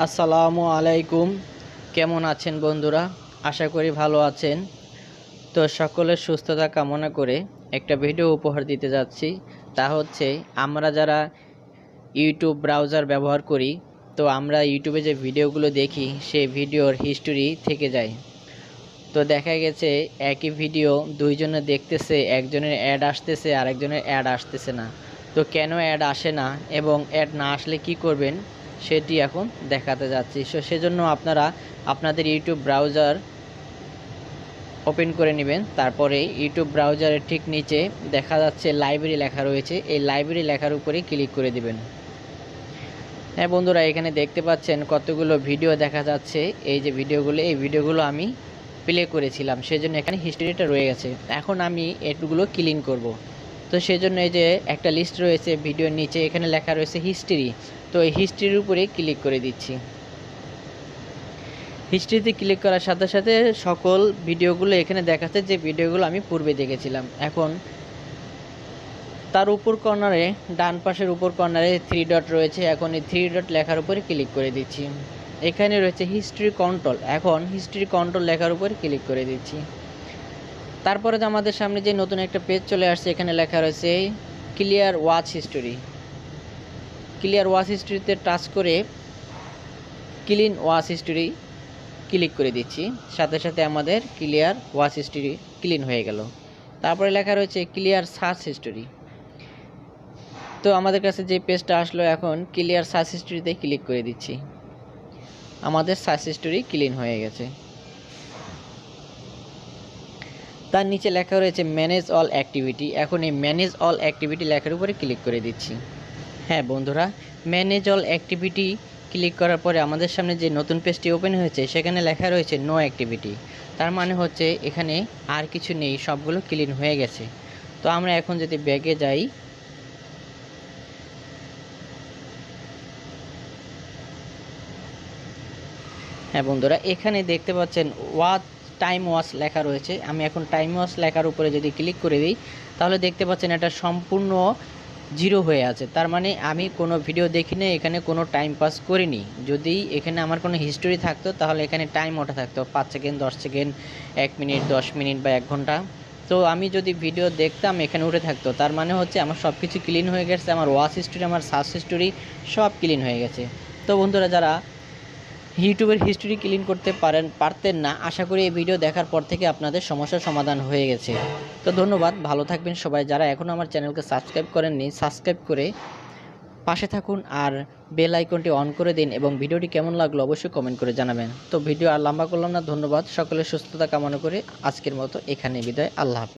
আসসালামু আলাইকুম। কেমন আছেন বন্ধুরা? আশা করি ভালো আছেন। তো সকলের সুস্থতা কামনা করে একটা ভিডিও উপহার দিতে যাচ্ছি। তা হচ্ছে আমরা যারা ইউটিউব ব্রাউজার ব্যবহার করি, তো আমরা ইউটিউবে যে ভিডিওগুলো দেখি সেই ভিডিওর হিস্টোরি থেকে যায়। তো দেখা গেছে একই ভিডিও দুইজনে দেখতেছে, একজনের অ্যাড আসতেছে আরেকজনের অ্যাড আসতেছে না। তো কেন অ্যাড আসে না এবং অ্যাড না আসলে কি করবেন সেটি এখন দেখাতে যাচ্ছি। সেজন্য আপনারা আপনাদের ইউটিউব ব্রাউজার ওপেন করে নেবেন। তারপরে ইউটিউব ব্রাউজারের ঠিক নিচে দেখা যাচ্ছে লাইব্রেরি লেখা রয়েছে, এই লাইব্রেরি লেখার উপরে ক্লিক করে দিবেন। হ্যাঁ বন্ধুরা, এখানে দেখতে পাচ্ছেন কতগুলো ভিডিও দেখা যাচ্ছে। এই যে ভিডিওগুলো, এই ভিডিওগুলো আমি প্লে করেছিলাম, সেজন্য এখানে হিস্ট্রিটা রয়ে গেছে। এখন আমি এগুলো ক্লিন করব। তো সেজন্য এই যে একটা লিস্ট রয়েছে ভিডিওর নিচে, এখানে লেখা রয়েছে হিস্ট্রি। তো এই হিস্ট্রির উপরে ক্লিক করে দিচ্ছি। হিস্ট্রিতে ক্লিক করার সাথে সাথে সকল ভিডিওগুলো এখানে দেখাচ্ছে, যে ভিডিওগুলো আমি পূর্বে দেখেছিলাম। এখন তার উপর কর্নারে, ডান পাশের উপর কর্নারে 3 ডট রয়েছে। এখন এই 3 ডট লেখার উপরে ক্লিক করে দিচ্ছি। এখানে রয়েছে হিস্ট্রি কন্ট্রোল। এখন হিস্ট্রি কন্ট্রোল লেখার উপরে ক্লিক করে দিচ্ছি। তারপরে আমাদের সামনে যে নতুন একটা পেজ চলে আসছে, এখানে লেখা রয়েছে clear watch history. Clear watch হিস্টোরিতে টাচ করে ক্লিন ওয়াচ হিস্টোরি ক্লিক করে দিচ্ছি। সাথে সাথে আমাদের ক্লিয়ার ওয়াচ হিস্টোরি ক্লিন হয়ে গেল। তারপরে লেখা রয়েছে ক্লিয়ার সার্চ হিস্টোরি। তো আমাদের কাছে যে পেজটা আসলো, এখন ক্লিয়ার সার্চ হিস্টোরিতে ক্লিক করে দিচ্ছি। আমাদের সার্চ হিস্টোরি ক্লিন হয়ে গেছে। তার নিচে লেখা রয়েছে ম্যানেজ অল অ্যাক্টিভিটি। এখন এই ম্যানেজ অল অ্যাক্টিভিটি লেখার উপরে ক্লিক করে দিচ্ছি। হ্যাঁ বন্ধুরা, ম্যানেজ অল অ্যাক্টিভিটি ক্লিক করার পরে আমাদের সামনে যে নতুন পেজটি ওপেন হয়েছে, সেখানে লেখা রয়েছে নো অ্যাক্টিভিটি। তার মানে হচ্ছে এখানে আর কিছু নেই, সবগুলো ক্লিন হয়ে গেছে। তো আমরা এখন যদি ব্যাগে যাই, হ্যাঁ বন্ধুরা, এখানে দেখতে পাচ্ছেন টাইম ওয়াচ লেখা রয়েছে। আমি এখন টাইম ওয়াচ লেখার উপরে যদি ক্লিক করে দিই, তাহলে দেখতে পাচ্ছেন এটা সম্পূর্ণ জিরো হয়ে আছে। তার মানে আমি কোনো ভিডিও দেখিনি, এখানে কোনো টাইম পাস করিনি। যদি এখানে আমার কোনো হিস্টোরি থাকতো, তাহলে এখানে টাইম ওঠা থাকতো 5 সেকেন্ড, 10 সেকেন্ড, 1 মিনিট, 10 মিনিট বা 1 ঘন্টা। তো আমি যদি ভিডিও দেখতাম, এখানে উঠে থাকতো। তার মানে হচ্ছে আমার সব কিছু ক্লিন হয়ে গেছে, আমার ওয়াচ হিস্টোরি, আমার সার্চ হিস্টোরি সব ক্লিন হয়ে গেছে। তো বন্ধুরা, যারা ইউটিউবের হিস্টোরি ক্লিন করতে পারতেন না, আশা করি এই ভিডিও দেখার পর থেকে আপনাদের সমস্যার সমাধান হয়ে গেছে। তো ধন্যবাদ, ভালো থাকবেন সবাই। যারা এখনও আমার চ্যানেলকে সাবস্ক্রাইব করেননি, সাবস্ক্রাইব করে পাশে থাকুন আর বেল আইকনটি অন করে দিন, এবং ভিডিওটি কেমন লাগলো অবশ্যই কমেন্ট করে জানাবেন। তো ভিডিও আর লম্বা করলাম না, ধন্যবাদ। সকলের সুস্থতা কামনা করে আজকের মতো এখানে বিদায়। আল্লাহ হাফেজ।